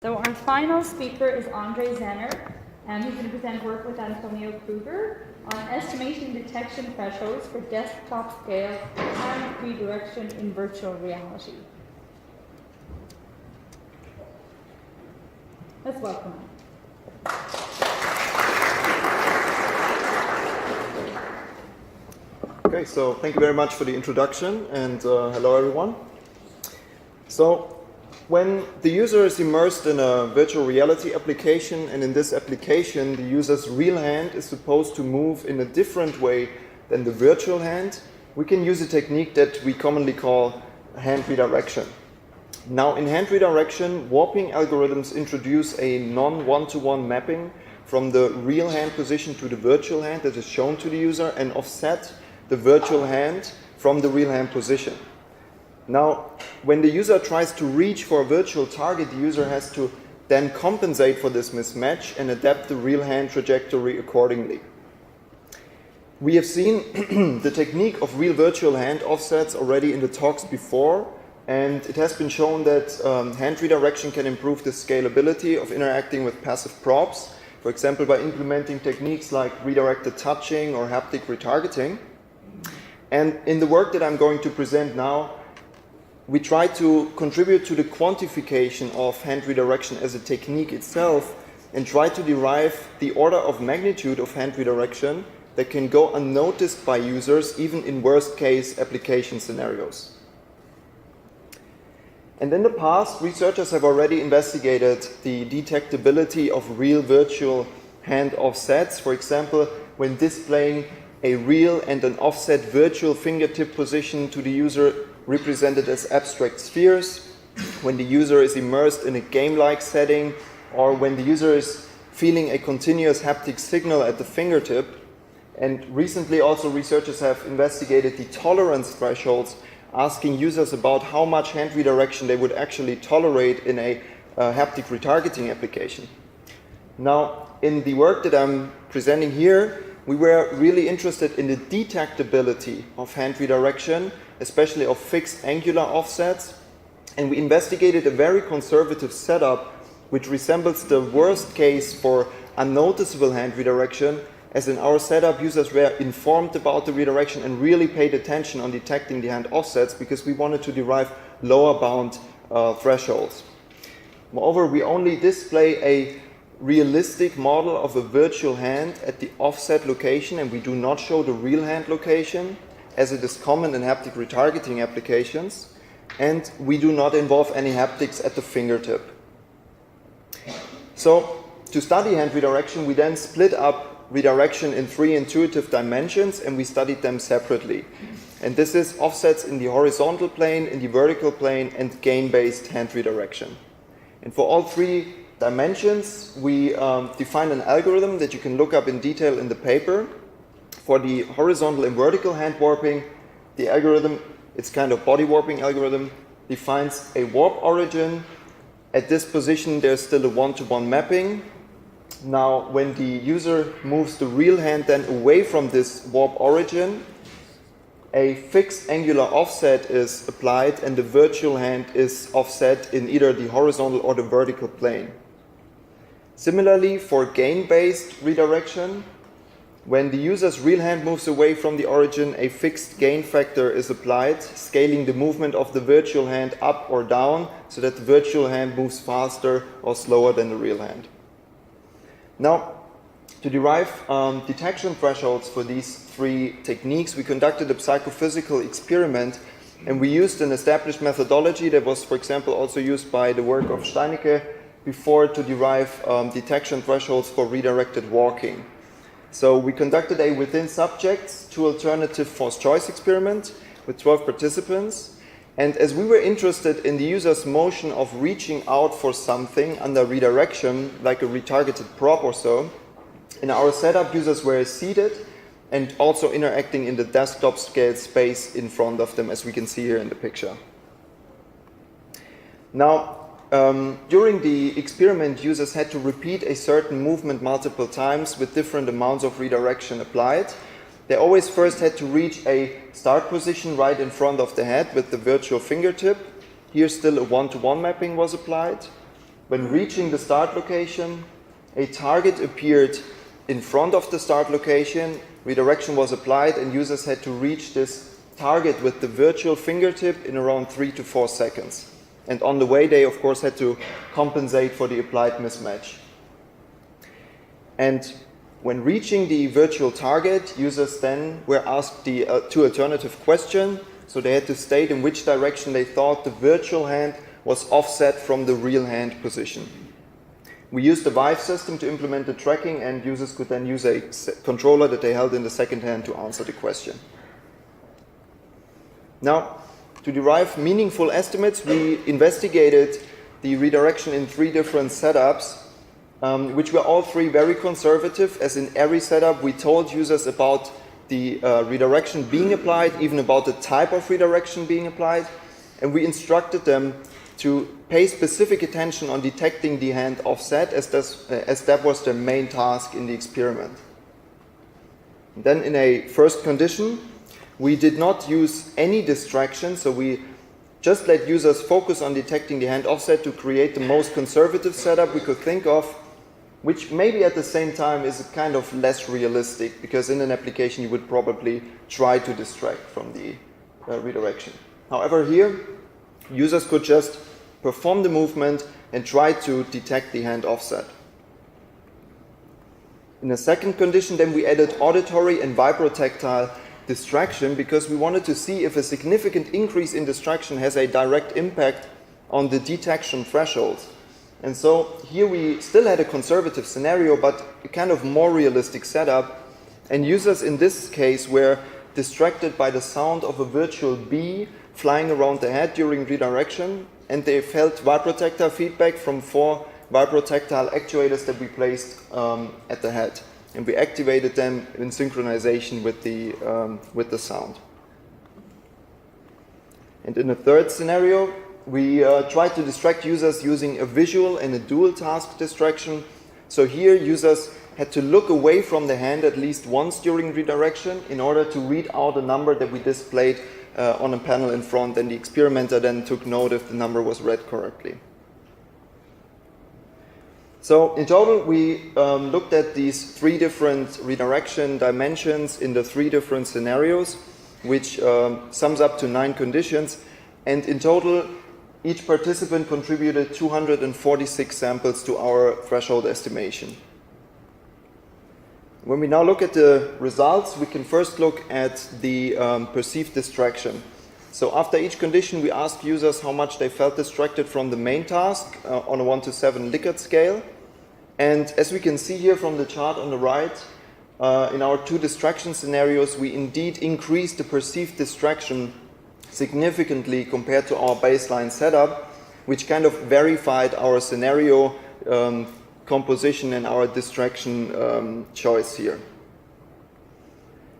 So our final speaker is André Zenner, and he's going to present work with Antonio Krüger on estimation detection thresholds for desktop-scale hand redirection in virtual reality. Let's welcome him. Okay, so thank you very much for the introduction, and hello everyone. So when the user is immersed in a virtual reality application, and in this application the user's real hand is supposed to move in a different way than the virtual hand, we can use a technique that we commonly call hand redirection. Now, in hand redirection, warping algorithms introduce a non-one-to-one mapping from the real hand position to the virtual hand that is shown to the user and offset the virtual hand from the real hand position. Now, when the user tries to reach for a virtual target, the user has to then compensate for this mismatch and adapt the real hand trajectory accordingly. We have seen the technique of real virtual hand offsets already in the talks before, and it has been shown that hand redirection can improve the scalability of interacting with passive props, for example by implementing techniques like redirected touching or haptic retargeting. And in the work that I'm going to present now, we try to contribute to the quantification of hand redirection as a technique itself and try to derive the order of magnitude of hand redirection that can go unnoticed by users even in worst case application scenarios. And in the past, researchers have already investigated the detectability of real virtual hand offsets, for example, when displaying a real and an offset virtual fingertip position to the user represented as abstract spheres, when the user is immersed in a game-like setting, or when the user is feeling a continuous haptic signal at the fingertip. And recently also researchers have investigated the tolerance thresholds, asking users about how much hand redirection they would actually tolerate in a haptic retargeting application. Now, in the work that I'm presenting here, we were really interested in the detectability of hand redirection, especially of fixed angular offsets, and we investigated a very conservative setup which resembles the worst case for unnoticeable hand redirection, as in our setup users were informed about the redirection and really paid attention on detecting the hand offsets because we wanted to derive lower bound thresholds. Moreover, we only display a realistic model of a virtual hand at the offset location, and we do not show the real hand location as it is common in haptic retargeting applications, and we do not involve any haptics at the fingertip. So to study hand redirection, we then split up redirection in 3 intuitive dimensions, and we studied them separately. And this is offsets in the horizontal plane, in the vertical plane, and gain-based hand redirection. And for all 3 dimensions, we define an algorithm that you can look up in detail in the paper. For the horizontal and vertical hand warping, the algorithm, it's kind of body warping algorithm, defines a warp origin. At this position, there's still a one-to-one mapping. Now, when the user moves the real hand then away from this warp origin, a fixed angular offset is applied and the virtual hand is offset in either the horizontal or the vertical plane. Similarly, for gain-based redirection, when the user's real hand moves away from the origin, a fixed gain factor is applied, scaling the movement of the virtual hand up or down so that the virtual hand moves faster or slower than the real hand. Now, to derive detection thresholds for these 3 techniques, we conducted a psychophysical experiment, and we used an established methodology that was, for example, also used by the work of Steinecke before to derive detection thresholds for redirected walking. So we conducted a within subjects 2 alternative forced choice experiment with 12 participants, and as we were interested in the user's motion of reaching out for something under redirection, like a retargeted prop or so, in our setup users were seated and also interacting in the desktop scale space in front of them, as we can see here in the picture. Now, during the experiment, users had to repeat a certain movement multiple times with different amounts of redirection applied. They always first had to reach a start position right in front of the head with the virtual fingertip. Here still a one-to-one mapping was applied. When reaching the start location, a target appeared in front of the start location, redirection was applied, and users had to reach this target with the virtual fingertip in around 3 to 4 seconds. And on the way, they of course had to compensate for the applied mismatch. And when reaching the virtual target, users then were asked the two alternative questions. So they had to state in which direction they thought the virtual hand was offset from the real hand position. We used the Vive system to implement the tracking, and users could then use a controller that they held in the second hand to answer the question. Now, to derive meaningful estimates, we investigated the redirection in 3 different setups, which were all 3 very conservative, as in every setup we told users about the redirection being applied, even about the type of redirection being applied, and we instructed them to pay specific attention on detecting the hand offset, as that was their main task in the experiment. And then in a first condition, we did not use any distraction, so we just let users focus on detecting the hand offset to create the most conservative setup we could think of, which maybe at the same time is kind of less realistic, because in an application you would probably try to distract from the redirection. However, here users could just perform the movement and try to detect the hand offset. In the second condition, then we added auditory and vibrotactile distraction, because we wanted to see if a significant increase in distraction has a direct impact on the detection threshold. And so here we still had a conservative scenario, but a kind of more realistic setup. And users in this case were distracted by the sound of a virtual bee flying around the head during redirection, and they felt vibrotactile feedback from 4 vibrotactile actuators that we placed at the head. And we activated them in synchronization with the sound. And in the third scenario, we tried to distract users using a visual and a dual task distraction. So here users had to look away from the hand at least once during redirection in order to read out a number that we displayed on a panel in front, and the experimenter then took note if the number was read correctly. So in total, we looked at these 3 different redirection dimensions in the 3 different scenarios, which sums up to 9 conditions. And in total, each participant contributed 246 samples to our threshold estimation. When we now look at the results, we can first look at the perceived distraction. So after each condition, we asked users how much they felt distracted from the main task on a 1 to 7 Likert scale. And as we can see here from the chart on the right, in our 2 distraction scenarios, we indeed increased the perceived distraction significantly compared to our baseline setup, which kind of verified our scenario composition and our distraction choice here.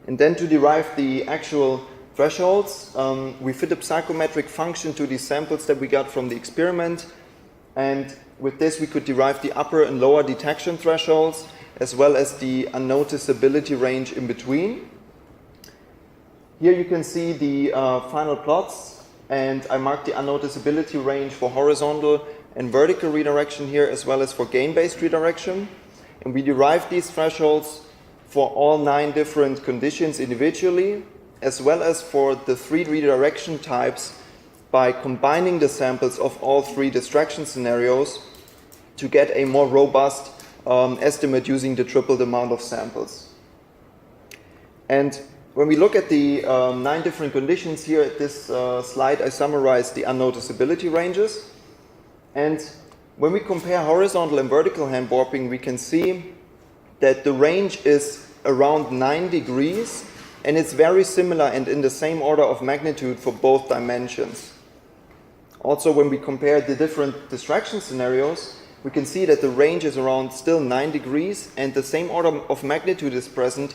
And then to derive the actual thresholds, we fit a psychometric function to the samples that we got from the experiment, and with this we could derive the upper and lower detection thresholds, as well as the unnoticeability range in between. Here you can see the final plots, and I marked the unnoticeability range for horizontal and vertical redirection here, as well as for gain-based redirection. And we derived these thresholds for all 9 different conditions individually, as well as for the 3 redirection types by combining the samples of all 3 distraction scenarios to get a more robust estimate using the tripled amount of samples. And when we look at the 9 different conditions here at this slide, I summarized the unnoticeability ranges. And when we compare horizontal and vertical hand warping, we can see that the range is around 9 degrees, and it's very similar and in the same order of magnitude for both dimensions. Also, when we compare the different distraction scenarios, we can see that the range is around still 9 degrees, and the same order of magnitude is present,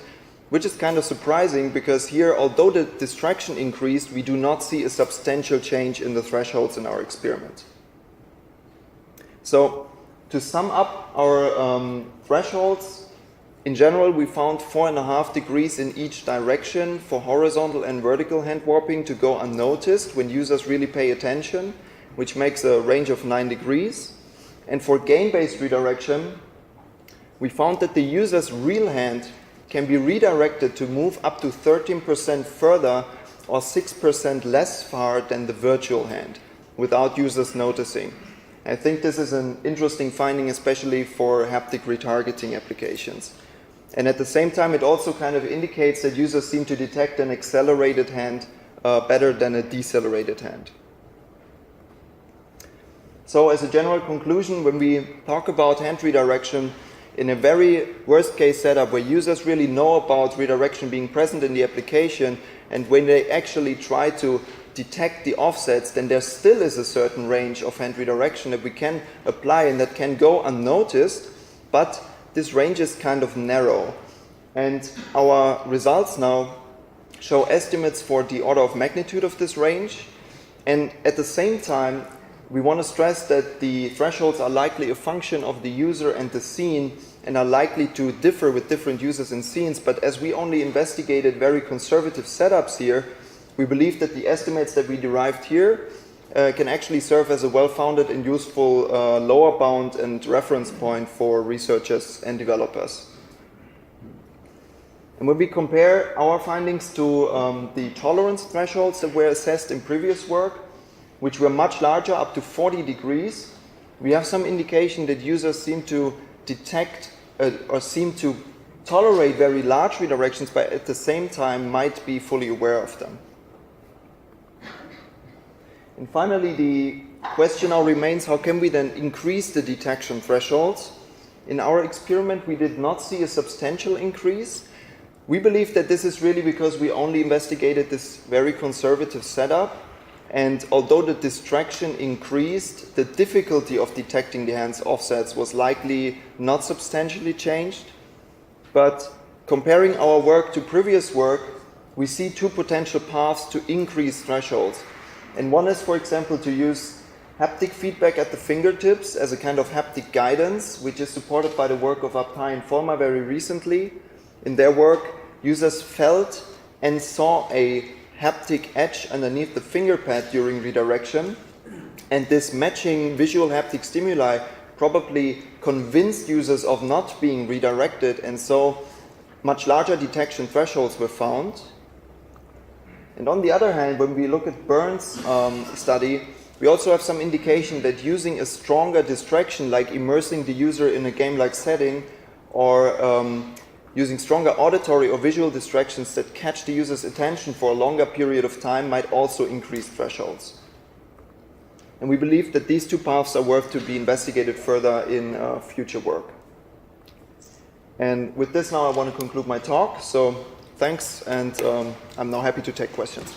which is kind of surprising, because here, although the distraction increased, we do not see a substantial change in the thresholds in our experiment. So, to sum up our thresholds, in general we found 4.5 degrees in each direction for horizontal and vertical hand warping to go unnoticed when users really pay attention, which makes a range of 9 degrees. And for gain-based redirection, we found that the user's real hand can be redirected to move up to 13% further or 6% less far than the virtual hand without users noticing. I think this is an interesting finding, especially for haptic retargeting applications. And at the same time, it also kind of indicates that users seem to detect an accelerated hand better than a decelerated hand. So as a general conclusion, when we talk about hand redirection, in a very worst case setup where users really know about redirection being present in the application, and when they actually try to detect the offsets, then there still is a certain range of hand redirection that we can apply and that can go unnoticed, but this range is kind of narrow. And our results now show estimates for the order of magnitude of this range, and at the same time we want to stress that the thresholds are likely a function of the user and the scene and are likely to differ with different users and scenes, but as we only investigated very conservative setups here, we believe that the estimates that we derived here can actually serve as a well-founded and useful lower bound and reference point for researchers and developers. And when we compare our findings to the tolerance thresholds that were assessed in previous work, which were much larger, up to 40 degrees, we have some indication that users seem to detect or seem to tolerate very large redirections, but at the same time might be fully aware of them. And finally, the question now remains, how can we then increase the detection thresholds? In our experiment, we did not see a substantial increase. We believe that this is really because we only investigated this very conservative setup, and although the distraction increased, the difficulty of detecting the hand's offsets was likely not substantially changed. But comparing our work to previous work, we see two potential paths to increase thresholds. And one is, for example, to use haptic feedback at the fingertips as a kind of haptic guidance, which is supported by the work of Abtai and Vollmer very recently. In their work, users felt and saw a haptic edge underneath the finger pad during redirection, and this matching visual haptic stimuli probably convinced users of not being redirected, and so much larger detection thresholds were found. And on the other hand, when we look at Burns' study, we also have some indication that using a stronger distraction, like immersing the user in a game-like setting, or using stronger auditory or visual distractions that catch the user's attention for a longer period of time might also increase thresholds. And we believe that these two paths are worth to be investigated further in future work. And with this now I want to conclude my talk. So thanks, and I'm now happy to take questions.